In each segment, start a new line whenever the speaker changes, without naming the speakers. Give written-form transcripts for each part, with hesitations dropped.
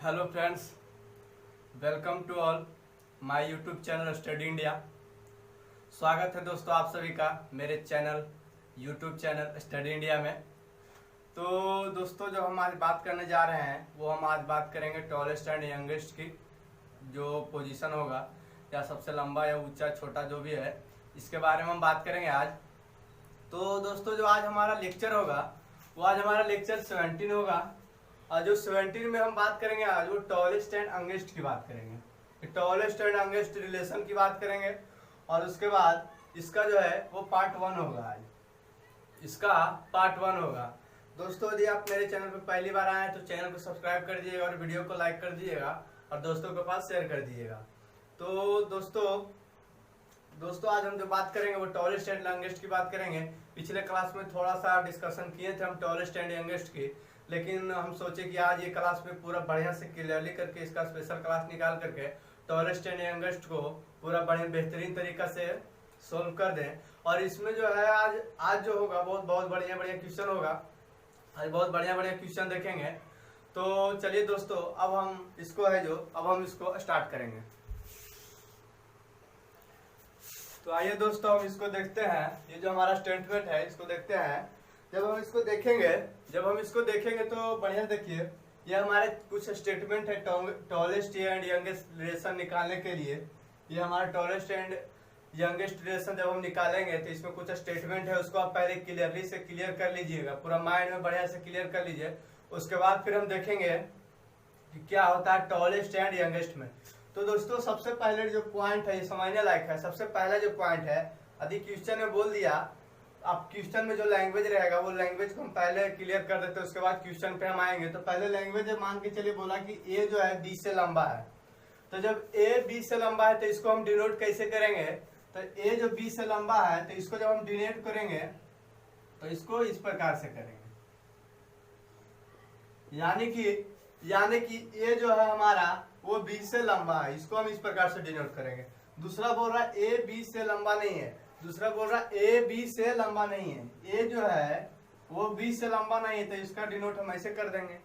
Hello friends, welcome to all my YouTube channel study India. स्वागत है दोस्तों आप सभी का मेरे channel YouTube channel study India में। तो दोस्तों जो हम आज बात करने जा रहे हैं वो हम आज बात करेंगे टॉलेस्ट एंड यंगेस्ट की जो पोजीशन होगा, या सबसे लंबा या ऊंचा छोटा जो भी है, इसके बारे में हम बात करेंगे आज। तो दोस्तों जो आज हमारा लेक्चर होगा वो आज हमारा लेक्चर 17 होगा, और जो 17 में हम बात करेंगे आज वो टॉलेस्ट एंड यंगेस्ट की बात करेंगे। टॉलेस्ट एंड यंगेस्ट रिलेशन की बात करेंगे, और उसके बाद इसका जो है वो पार्ट 1 होगा। आज इसका पार्ट 1 होगा। दोस्तों यदि आप मेरे चैनल पर पहली बार आए हैं तो चैनल को सब्सक्राइब कर दीजिएगा और वीडियो को लाइक कर दीजिएगा और दोस्तों के पास शेयर कर दीजिएगा। तो दोस्तों आज हम जो बात करेंगे वो टॉलेस्ट एंड यंगेस्ट की बात करेंगे। पिछले क्लास में थोड़ा सा डिस्कशन किए थे हम टॉलेस्ट एंड यंगेस्ट की, लेकिन हम सोचे कि आज ये क्लास में पूरा बढ़िया से क्लियरली करके इसका स्पेशल क्लास निकाल करके टॉलेस्ट एंड यंगेस्ट को पूरा बढ़िया बेहतरीन तरीका से सोल्व कर दें। और इसमें जो है आज जो होगा बहुत बढ़िया क्वेश्चन होगा। आज बहुत बढ़िया क्वेश्चन देखेंगे। तो चलिए दोस्तों अब हम इसको स्टार्ट करेंगे। तो आइए दोस्तों हम इसको देखते हैं। ये जो हमारा स्टेटमेंट है इसको देखते हैं। जब हम इसको देखेंगे तो बढ़िया देखिए, ये हमारे कुछ स्टेटमेंट है टॉलेस्ट एंड यंगेस्ट रिलेशन निकालने के लिए। ये हमारा टॉलेस्ट एंड यंगेस्ट रिलेशन जब हम निकालेंगे तो इसमें कुछ स्टेटमेंट है, उसको आप पहले क्लियरली से क्लियर कर लीजिएगा, पूरा माइंड में बढ़िया से क्लियर कर लीजिए। उसके बाद फिर हम देखेंगे कि क्या होता है टॉलेस्ट एंड यंगेस्ट में। तो दोस्तों सबसे पहले जो पॉइंट है ये समझने लायक है। सबसे पहला जो पॉइंट है, यदि क्वेश्चन में बोल दिया, अब क्वेश्चन में जो लैंग्वेज रहेगा वो लैंग्वेज को हम पहले क्लियर कर देते हैं, उसके बाद क्वेश्चन पे हम आएंगे। तो पहले लैंग्वेज मान के चलिए बोला कि ए जो है बी से लंबा है। तो जब ए बी से लंबा है तो इसको हम डिनोट कैसे करेंगे? तो ए जो बी से लंबा है तो इसको जब हम डिनोट करेंगे तो इसको इस प्रकार से करेंगे, यानी कि ए जो है हमारा वो बी से लंबा है, इसको हम इस प्रकार से डिनोट करेंगे। दूसरा बोल रहा है ए बी से लंबा नहीं है, दूसरा बोल रहा है ए बी से लंबा नहीं है। ए जो है वो बी से लंबा नहीं है तो इसका डिनोट हम ऐसे कर देंगे।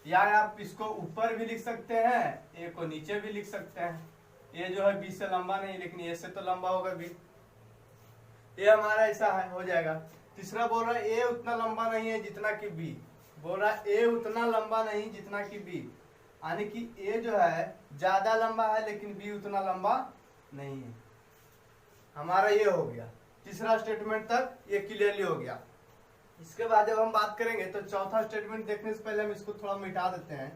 या आप इसको ऊपर भी लिख सकते हैं, ए को नीचे भी लिख सकते हैं। ए जो है बी से लंबा नहीं, लेकिन ए से तो लंबा होगा बी। ए हमारा ऐसा है, हो जाएगा। तीसरा बोल रहा है ए उतना लंबा नहीं है जितना कि बी, बोल रहा है ए उतना लंबा नहीं जितना कि बी, यानी कि ए जो है ज्यादा लंबा है लेकिन बी उतना लंबा नहीं है। हमारा ये हो गया, तीसरा स्टेटमेंट तक ये क्लियरली हो गया। इसके बाद जब हम बात करेंगे तो चौथा स्टेटमेंट देखने से पहले हम इसको थोड़ा मिटा देते हैं।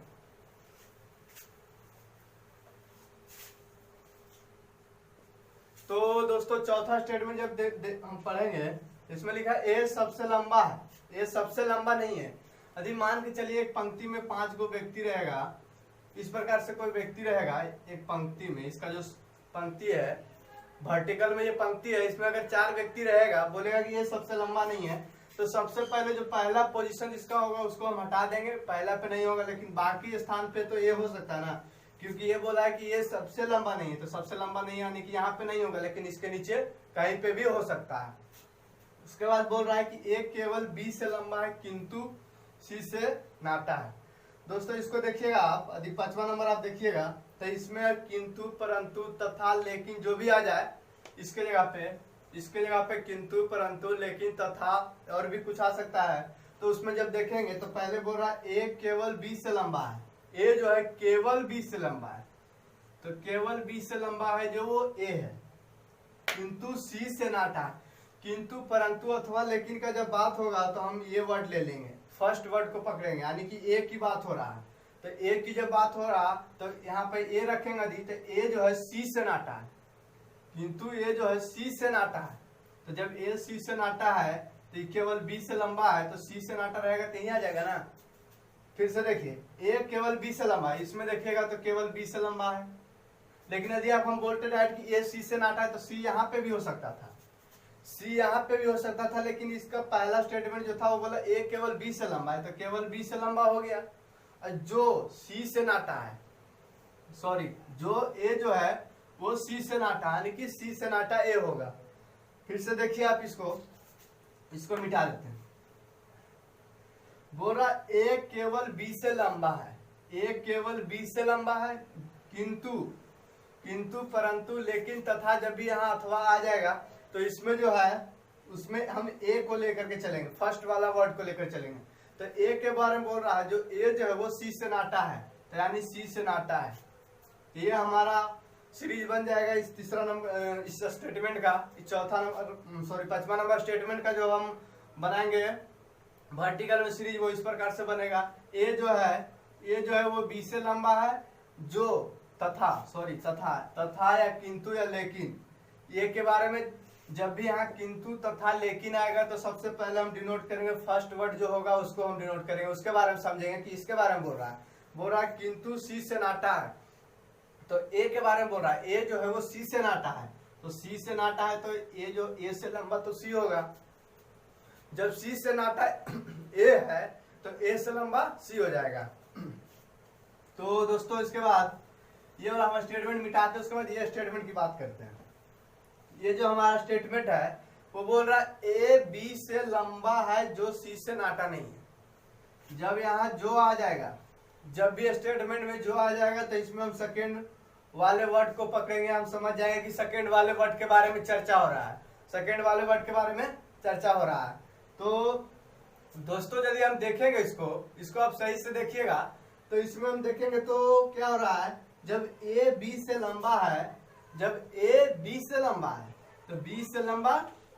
तो दोस्तों चौथा स्टेटमेंट जब हम पढ़ेंगे इसमें लिखा है ए सबसे लंबा है, ए सबसे लंबा नहीं है। यदि मान के चलिए एक पंक्ति में 5 गो व्यक्ति रहेगा, इस प्रकार से कोई व्यक्ति रहेगा एक पंक्ति में, इसका जो पंक्ति है वर्टिकल में ये पंक्ति है, इसमें अगर 4 व्यक्ति रहेगा, बोलेगा कि ये सबसे लंबा नहीं है, तो सबसे पहले जो पहला पोजीशन इसका होगा उसको हम हटा देंगे। पहला पे नहीं होगा, लेकिन बाकी स्थान पे तो ये हो सकता है ना, क्योंकि ये बोला है कि ये सबसे लंबा नहीं है, तो सबसे लंबा नहीं यानी कि यहाँ पे नहीं होगा, लेकिन इसके नीचे कहीं पे भी हो सकता है। उसके बाद बोल रहा है कि ए केवल बी से लंबा है किंतु सी से नाटा है। दोस्तों इसको देखिएगा आप, यदि 5वां नंबर आप देखिएगा तो इसमें किंतु परंतु तथा लेकिन जो भी आ जाए इसके जगह पे किंतु परंतु लेकिन तथा और भी कुछ आ सकता है। तो उसमें जब देखेंगे तो पहले बोल रहा है ए केवल बी से लंबा है, ए जो है केवल बी से लंबा है, तो केवल बी से लंबा है जो वो ए है, किंतु सी से नाटा। किंतु परंतु अथवा लेकिन का जब बात होगा तो हम ये वर्ड ले लेंगे, फर्स्ट वर्ड को पकड़ेंगे, यानी कि ए की बात हो रहा है। तो ए की जब बात हो रहा तो यहाँ पे ए रखेंगे यदि, तो ए जो है सी से नाटा है, किंतु ए जो है सी से नाटा है। तो जब ए सी से नाटा है तो केवल बी से लंबा है, तो सी से नाटा रहेगा तो यही आ जाएगा ना। फिर से देखिए ए केवल बी से लंबा है, इसमें देखिएगा तो केवल बी से लंबा है, लेकिन यदि आप हम बोलते रहे कि ए सी से नाटा है तो सी यहाँ पे भी हो सकता था, सी यहाँ पे भी हो सकता था, लेकिन इसका पहला स्टेटमेंट जो था वो बोला ए केवल बी से लंबा है, तो केवल बी से लंबा हो गया। जो सी से नाटा है, सॉरी जो ए जो है वो सी से नाटा, यानी कि सी से नाटा ए होगा। फिर से देखिए आप इसको मिटा देते हैं। बोल रहा ए केवल बी से लंबा है, ए केवल बी से लंबा है, किंतु परंतु लेकिन तथा जब भी यहाँ अथवा आ जाएगा तो इसमें जो है उसमें हम ए को लेकर के चलेंगे, फर्स्ट वाला वर्ड को लेकर चलेंगे। तो ए के बारे में बोल रहा है, जो ए जो है वो सी से नाटा है, तो यानी सी से नाटा है। ये हमारा सीरीज बन जाएगा इस तीसरा नंबर, इस स्टेटमेंट का, इस चौथा नंबर सॉरी 5वां नंबर स्टेटमेंट का जो हम बनाएंगे वर्टिकल में सीरीज, वो इस प्रकार से बनेगा। ए जो है वो बी से लंबा है, जो तथा या किंतु या लेकिन, ये के बारे में जब भी यहाँ किंतु तथा लेकिन आएगा तो सबसे पहले हम डिनोट करेंगे, फर्स्ट वर्ड जो होगा उसको हम डिनोट करेंगे, उसके बारे में समझेंगे कि इसके बारे में बोल रहा है किंतु सी से नाटा है। तो ए के बारे में बोल रहा है, ए जो है वो सी से नाटा है, तो सी से नाटा है तो ए जो ए से लंबा तो सी होगा। जब सी से नाटा ए है तो ए से लंबा सी हो जाएगा। तो दोस्तों इसके बाद ये वाला हम स्टेटमेंट मिटाते हैं, उसके बाद ये स्टेटमेंट की बात करते हैं। ये जो हमारा स्टेटमेंट है वो बोल रहा है ए बी से लंबा है जो सी से नाटा नहीं है। जब यहाँ जो आ जाएगा, जब भी स्टेटमेंट में जो आ जाएगा तो इसमें हम सेकेंड वाले वर्ड को पकड़ेंगे, हम समझ जाएंगे कि सेकेंड वाले वर्ड के बारे में चर्चा हो रहा है, सेकेंड वाले वर्ड के बारे में चर्चा हो रहा है। तो दोस्तों यदि हम देखेंगे इसको आप सही से देखिएगा, तो इसमें हम देखेंगे तो क्या हो रहा है, जब ए बी से लंबा है, जब ए बी से लंबा है तो बी से लंबा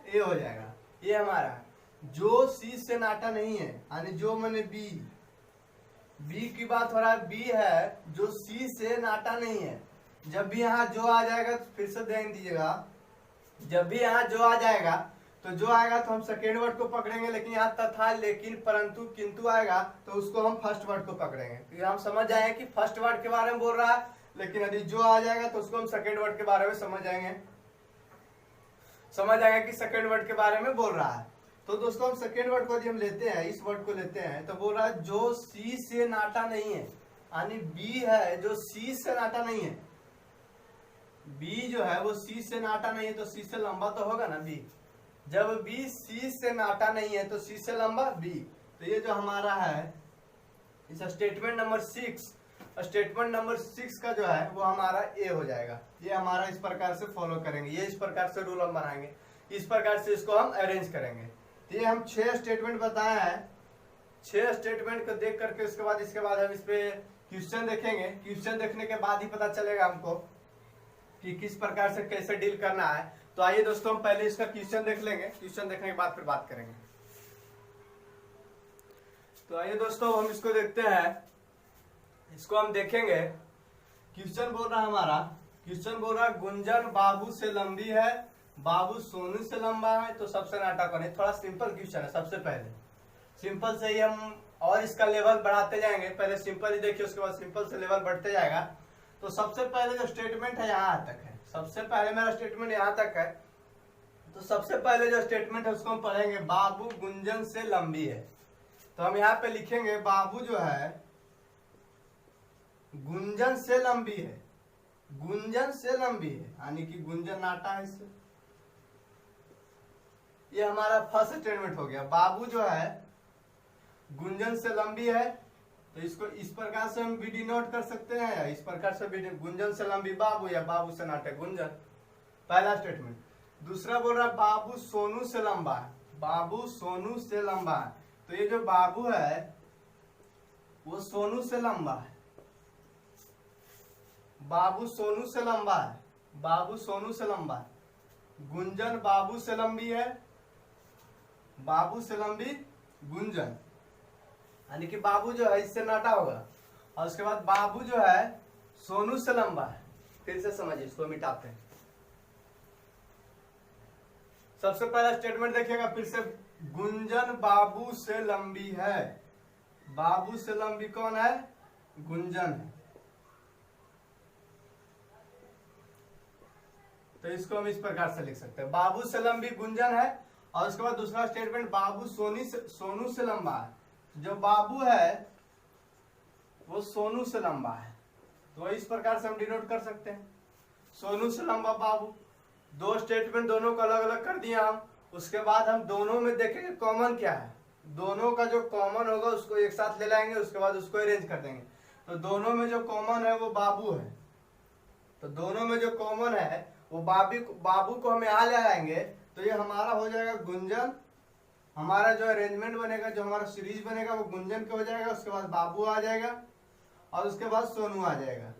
ए हो जाएगा। ये हमारा जो सी से नाटा नहीं है, यानी जो मैंने बी की बात हो रहा है, बी है जो सी से नाटा नहीं है। जब भी यहाँ जो आ जाएगा तो फिर से ध्यान दीजिएगा, जब भी यहाँ जो आ जाएगा तो जो आएगा तो हम सेकेंड वर्ड को पकड़ेंगे, लेकिन यहाँ तथा लेकिन परंतु किंतु आएगा तो उसको हम फर्स्ट वर्ड को पकड़ेंगे, क्योंकि हम समझ जाएंगे कि फर्स्ट वर्ड के बारे में बोल रहा है, लेकिन यदि जो आ जाएगा तो उसको हम सेकेंड वर्ड के बारे में समझ जाएंगे कि सेकेंड वर्ड के बारे में बोल रहा है। तो दोस्तों हम सेकेंड वर्ड को यदि हम लेते हैं, इस वर्ड को लेते हैं, तो बोल रहा है जो सी से नाटा नहीं है, यानी बी है जो सी से नाटा नहीं है। बी जो है वो सी से नाटा नहीं है तो सी से लंबा तो होगा ना बी। जब बी सी से नाटा नहीं है तो सी से लंबा बी। तो ये जो हमारा है इस स्टेटमेंट नंबर 6 का जो है वो हमारा ए हो जाएगा। ये हमारा इस प्रकार से फॉलो करेंगे, ये इस प्रकार से रूल हम बनाएंगे, इस प्रकार से इसको हम अरेंज करेंगे। तो ये हम 6 स्टेटमेंट बताए हैं, 6 स्टेटमेंट को देख करके इसके बाद हम इस पे क्वेश्चन देखेंगे। क्वेश्चन देखने के बाद ही पता चलेगा हमको कि किस प्रकार से कैसे डील करना है। तो आइए दोस्तों हम पहले इसका क्वेश्चन देख लेंगे, क्वेश्चन देखने के बाद फिर बात करेंगे। तो आइए दोस्तों हम इसको देखते हैं, इसको हम देखेंगे। क्वेश्चन बोल रहा है गुंजन बाबू से लंबी है, बाबू सोनू से लंबा है, तो सबसे नाटा कौन है। थोड़ा सिंपल क्वेश्चन है, सबसे पहले सिंपल से ही हम और इसका लेवल बढ़ाते जाएंगे। पहले सिंपल ही देखिए, उसके बाद सिंपल से लेवल बढ़ते जाएगा। तो सबसे पहले जो स्टेटमेंट है यहाँ तक है, सबसे पहले मेरा स्टेटमेंट यहाँ तक है। तो सबसे पहले जो स्टेटमेंट है उसको हम पढ़ेंगे, बाबू गुंजन से लंबी है। तो हम यहाँ पे लिखेंगे बाबू जो है गुंजन से लंबी है, गुंजन से लंबी है, यानी कि गुंजन नाटा है इससे। ये हमारा फर्स्ट स्टेटमेंट हो गया। बाबू जो है गुंजन से लंबी है, तो इसको इस प्रकार से हम भी डिनोट कर सकते हैं, या इस प्रकार से भी, गुंजन से लंबी बाबू या बाबू से नाटे गुंजन, पहला स्टेटमेंट। दूसरा बोल रहा है बाबू सोनू से लंबा है, बाबू सोनू से लंबा है। तो ये जो बाबू है वो सोनू से लंबा है, बाबू सोनू से लंबा है, बाबू सोनू से लंबा है। गुंजन बाबू से लंबी है, बाबू से लंबी गुंजन, यानी कि बाबू जो है इससे नाटा होगा। और उसके बाद बाबू जो है सोनू से लंबा है। फिर से समझिए, इसको मिटाते हैं। सबसे पहला स्टेटमेंट देखिएगा फिर से, गुंजन बाबू से लंबी है। बाबू से लंबी कौन है? गुंजन है। तो इसको हम इस प्रकार से लिख सकते हैं, बाबू से लंबी गुंजन है। और उसके बाद दूसरा स्टेटमेंट, बाबू सोनू से लंबा है। जो बाबू है वो सोनू से लंबा है, तो इस प्रकार से हम डिनोट कर सकते हैं, सोनू से लंबा बाबू। दो स्टेटमेंट दोनों को अलग अलग कर दिया हम। उसके बाद हम दोनों में देखेंगे कॉमन क्या है, दोनों का जो कॉमन होगा उसको एक साथ ले लाएंगे, उसके बाद उसको अरेंज कर देंगे। तो दोनों में जो कॉमन है वो बाबू है, तो दोनों में जो कॉमन है वो बाबू को हम यहाँ ले आएंगे, तो ये हमारा हो जाएगा गुंजन। हमारा जो अरेंजमेंट बनेगा, जो हमारा सीरीज बनेगा वो गुंजन का हो जाएगा, उसके बाद बाबू आ जाएगा और उसके बाद सोनू आ जाएगा।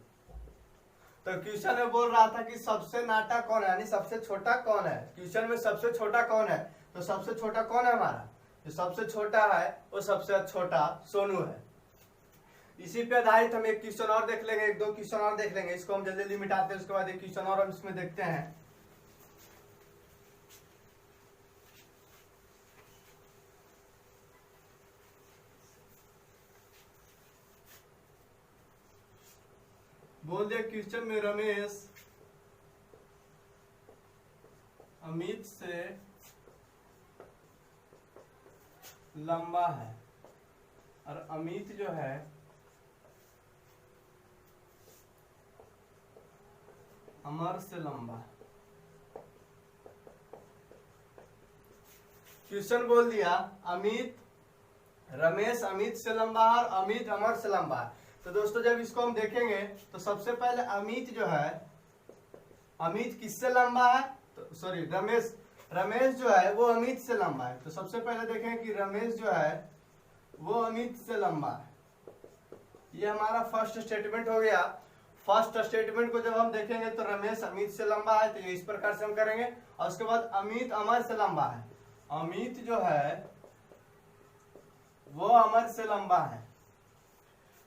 तो क्वेश्चन में बोल रहा था कि सबसे नाटा कौन है, यानी सबसे छोटा कौन है। क्वेश्चन में सबसे छोटा कौन है, तो सबसे छोटा कौन है हमारा, जो सबसे छोटा है वो सबसे छोटा सोनू है। इसी पे आधारित हम एक क्वेश्चन और देख लेंगे, एक दो क्वेश्चन और देख लेंगे, इसको हम जल्दी जल्दी मिटाते हैं, उसके बाद एक क्वेश्चन और हम इसमें देखते हैं। बोल दिया क्वेश्चन में रमेश अमित से लंबा है और अमित जो है अमर से लंबा है। क्वेश्चन बोल दिया रमेश अमित से लंबा है और अमित अमर से लंबा है। तो दोस्तों जब इसको हम देखेंगे तो सबसे पहले अमित जो है, अमित किससे लंबा है, तो सॉरी रमेश जो है वो अमित से लंबा है। तो सबसे पहले देखें कि रमेश जो है वो अमित से लंबा है। ये हमारा फर्स्ट स्टेटमेंट हो गया। फर्स्ट स्टेटमेंट को जब हम देखेंगे तो रमेश अमित से लंबा है, तो ये इस प्रकार से हम करेंगे। और उसके बाद अमित अमर से लंबा है, अमित जो है वो अमर से लंबा है,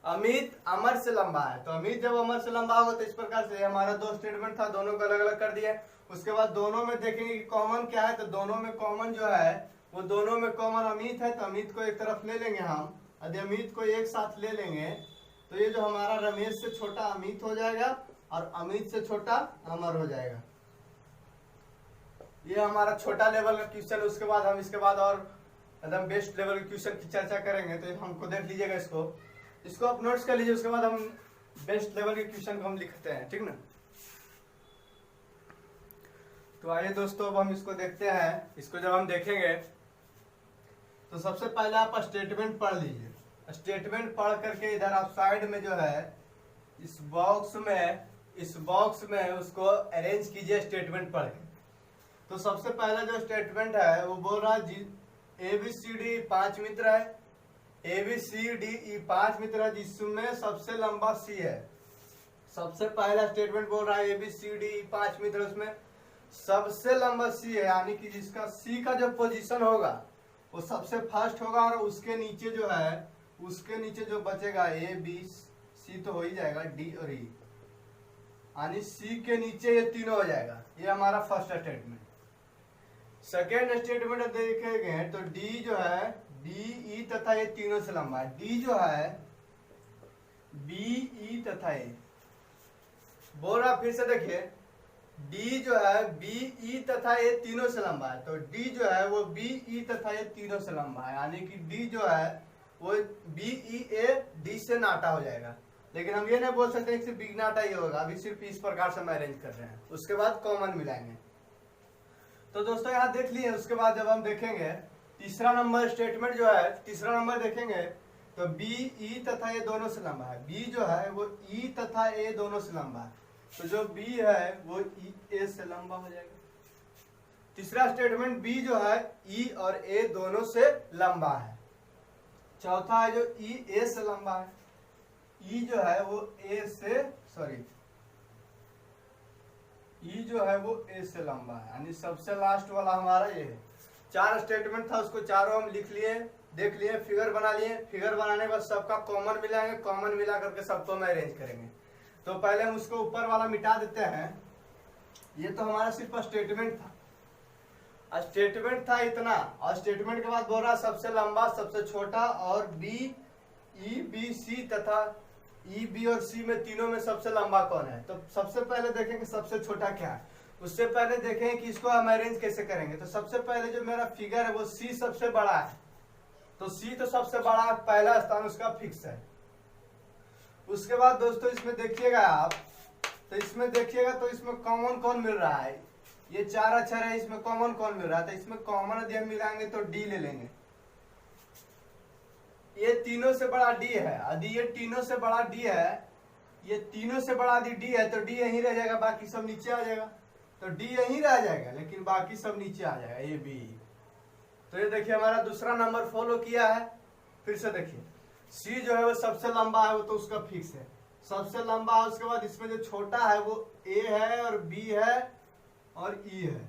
अमित अमर से लंबा है। तो अमित जब अमर से लंबा होगा तो इस प्रकार से हमारा दो स्टेटमेंट था, दोनों को अलग अलग कर दिया। उसके बाद दोनों में देखेंगे कि कॉमन क्या है, तो दोनों में कॉमन जो है वो दोनों में कॉमन अमित है, तो अमित को एक तरफ ले लेंगे हम। यदि अमित को एक साथ ले लेंगे तो ये जो हमारा रमेश से छोटा अमित हो जाएगा और अमित से छोटा अमर हो जाएगा। ये हमारा छोटा लेवल का क्वेश्चन। उसके बाद हम इसके बाद और एकदम बेस्ट लेवल के क्वेश्चन की चर्चा करेंगे, तो हमको देख लीजिएगा, इसको आप नोट्स कर लीजिए। उसके बाद हम बेस्ट लेवल के क्वेश्चन को हम लिखते हैं, ठीक ना। तो आइए दोस्तों अब हम इसको देखते हैं। इसको जब हम देखेंगे तो सबसे पहले आप स्टेटमेंट पढ़ लीजिए। स्टेटमेंट पढ़ करके इधर आप साइड में जो है इस बॉक्स में उसको अरेंज कीजिए स्टेटमेंट पढ़ के। तो सबसे पहला जो स्टेटमेंट है वो बोल रहा है ABCD 5 मित्र है, ABCDE 5 मित्र है जिसमें सबसे लंबा C है। सबसे पहला स्टेटमेंट बोल रहा है ABCDE 5 मित्र, उसमें सबसे लंबा C है, यानी कि जिसका C का जो पोजीशन होगा वो सबसे फर्स्ट होगा और उसके नीचे जो है, उसके नीचे जो बचेगा ABC तो हो ही जाएगा, D और E, यानी C के नीचे ये तीनों हो जाएगा। ये हमारा फर्स्ट स्टेटमेंट। सेकेंड स्टेटमेंट देखेंगे तो D जो है DE तथा ये तीनों से लंबा है। D जो है BE तथा ए, बोल रहा फिर से देखिए, D जो है BE तथा ये तीनों से लंबा है। तो D जो है वो BE तथा ये तीनों से लंबा है, यानी कि D जो है वो BEA D से नाटा हो जाएगा। लेकिन हम ये नहीं बोल सकते कि सिर्फ बिग नाटा ही होगा, अभी सिर्फ इस प्रकार से हम अरेंज कर रहे हैं। उसके बाद कॉमन मिलाएंगे। तो दोस्तों यहाँ देख लिए। उसके बाद जब हम देखेंगे तीसरा नंबर स्टेटमेंट जो है, तीसरा नंबर देखेंगे तो BE तथा ये दोनों से लंबा है। B जो है वो E तथा A दोनों से लंबा है, तो जो B है वो A से लंबा हो जाएगा। तीसरा स्टेटमेंट B जो है E और A दोनों से लंबा है। चौथा है जो A से लंबा है, E जो है वो A से E जो है वो A से लंबा है, यानी सबसे लास्ट वाला हमारा ये है। 4 स्टेटमेंट था, उसको चारों हम लिख लिए, देख लिए, फिगर बना लिए। फिगर बनाने के बाद सबका कॉमन मिलाएंगे, कॉमन मिला करके सबको हम अरेंज करेंगे। तो पहले हम उसको ऊपर वाला मिटा देते हैं। ये तो हमारा सिर्फ स्टेटमेंट था, स्टेटमेंट था इतना। और स्टेटमेंट के बाद बोल रहा सबसे लंबा, सबसे छोटा और BEBC तथा EB और C में तीनों में सबसे लंबा कौन है। तो सबसे पहले देखेंगे सबसे छोटा क्या है। उससे पहले देखें कि इसको हम अरेंज कैसे करेंगे। तो सबसे पहले जो मेरा फिगर है वो C सबसे बड़ा है, तो C तो सबसे बड़ा पहला स्थान उसका फिक्स है। उसके बाद दोस्तों इसमें देखिएगा आप, तो इसमें देखिएगा तो इसमें कॉमन कौन मिल रहा है। ये 4 अक्षर है, इसमें कॉमन कौन मिल रहा है। तो इसमें कॉमन यदि हम मिलाएंगे तो D ले लेंगे। ये तीनों से बड़ा डी है, यदि ये तीनों से बड़ा डी है, ये तीनों से बड़ा यदि डी है तो डी यहीं रह जाएगा, बाकी सब नीचे आ जाएगा। तो डी यहीं रह जाएगा लेकिन बाकी सब नीचे आ जाएगा, ये बी। तो ये देखिए हमारा दूसरा नंबर फॉलो किया है। फिर से देखिए सी जो है वो सबसे लंबा है, वो तो उसका फिक्स है, सबसे लंबा है। उसके बाद इसमें जो छोटा है वो ए है और बी है और ई है,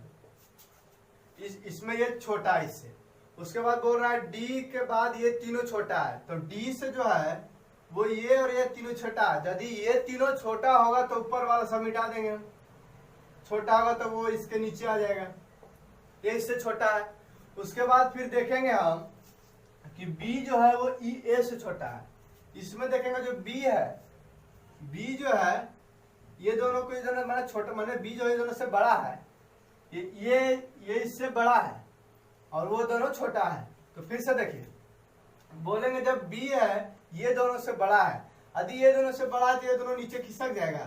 इसमें ये छोटा है इससे। उसके बाद बोल रहा है डी के बाद ये तीनों छोटा है, तो डी से जो है वो ये और ये तीनों छोटा है। यदि ये तीनों छोटा होगा तो ऊपर वाला सब मिटा देंगे, छोटा होगा तो वो इसके नीचे आ जाएगा, ये इससे छोटा है। उसके बाद फिर देखेंगे हम कि B जो है वो ई ए से छोटा है। इसमें देखेंगे जो B है, B जो है ये दोनों को इधर मैंने छोटा, मैंने B जो है दोनों से बड़ा है, ये इससे बड़ा है और वो दोनों छोटा है। तो फिर से देखिए बोलेंगे जब B है ये दोनों से बड़ा है, यदि ये दोनों से बड़ा है तो ये दोनों नीचे खिसक जाएगा,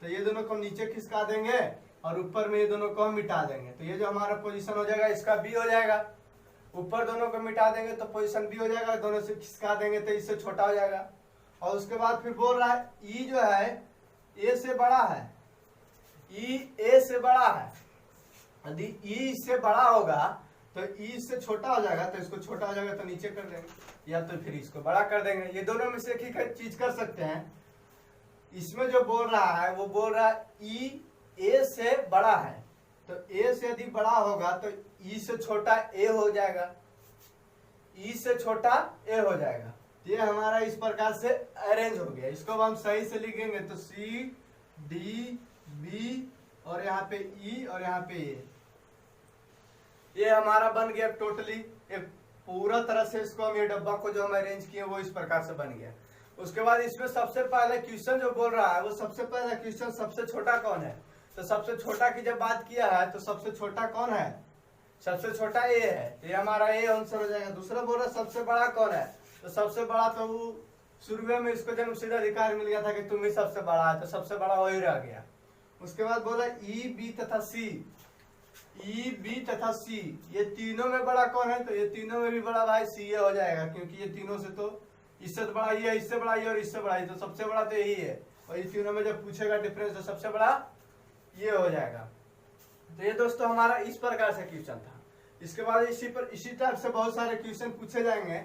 तो ये दोनों को नीचे खिसका देंगे और ऊपर में ये दोनों को हम मिटा देंगे। तो ये जो हमारा पोजीशन हो जाएगा इसका B हो जाएगा। ऊपर दोनों को मिटा देंगे तो पोजीशन B हो जाएगा, दोनों से खिसका देंगे तो इससे छोटा हो जाएगा। और उसके बाद फिर बोल रहा है E जो है A से बड़ा है, E A से बड़ा है, यदि E इससे बड़ा होगा तो E इससे छोटा हो जाएगा, तो इसको छोटा हो जाएगा तो नीचे कर देंगे या तो फिर इसको बड़ा कर देंगे। ये दोनों में से एक ही चीज कर सकते हैं। इसमें जो बोल रहा है वो बोल रहा है E A से बड़ा है, तो A से यदि बड़ा होगा तो E से छोटा A हो जाएगा, E से छोटा A हो जाएगा। ये हमारा इस प्रकार से अरेंज हो गया। इसको हम सही से लिखेंगे तो C D B और यहाँ पे E और यहाँ पे A, ये हमारा बन गया टोटली एक पूरा तरह से। इसको हम ये डब्बा को जो हम अरेंज किए वो इस प्रकार से बन गया। उसके बाद इसमें सबसे पहले क्वेश्चन जो बोल रहा है वो सबसे पहला क्वेश्चन सबसे छोटा कौन है, तो सबसे छोटा की जब बात किया है तो सबसे छोटा कौन है, सबसे छोटा ए है, तो ये हमारा ए आंसर हो जाएगा। दूसरा बोल रहा है सबसे बड़ा कौन है, तो सबसे बड़ा तो वो शुरू में इसको जन्म सिद्ध अधिकार मिल गया था कि तुम ही सबसे बड़ा है, तो सबसे बड़ा वही रह गया। उसके बाद बोला ई बी तथा सी, ई बी तथा सी ये तीनों में बड़ा कौन है, तो ये तीनों में भी बड़ा भाई सी ए हो जाएगा, क्योंकि ये तीनों से तो इससे तो बड़ा ये है, इससे बड़ा ये और इससे बड़ा ये, तो सबसे बड़ा तो यही है। और ये तीनों में जब पूछेगा डिफरेंस तो सबसे बड़ा ये हो जाएगा। तो ये दोस्तों हमारा इस प्रकार से क्वेश्चन था। इसके बाद इसी टाइप से बहुत सारे क्वेश्चन पूछे जाएंगे।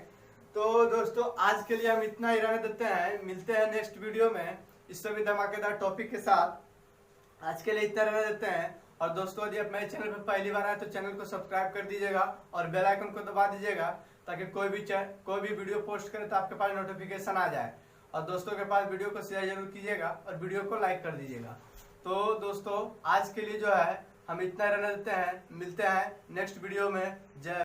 तो दोस्तों आज के लिए हम इतना ही रहने देते हैं, मिलते हैं नेक्स्ट वीडियो में इससे भी धमाकेदार टॉपिक के साथ। आज के लिए इतना रहने देते हैं। और दोस्तों यदि आप मेरे चैनल पर पहली बार आए तो चैनल को सब्सक्राइब कर दीजिएगा और बेल आइकन को दबा दीजिएगा, ताकि कोई भी वीडियो पोस्ट करे तो आपके पास नोटिफिकेशन आ जाए। और दोस्तों के पास वीडियो को शेयर जरूर कीजिएगा और वीडियो को लाइक कर दीजिएगा। तो दोस्तों आज के लिए जो है हम इतना रहने देते हैं, मिलते हैं नेक्स्ट वीडियो में। जय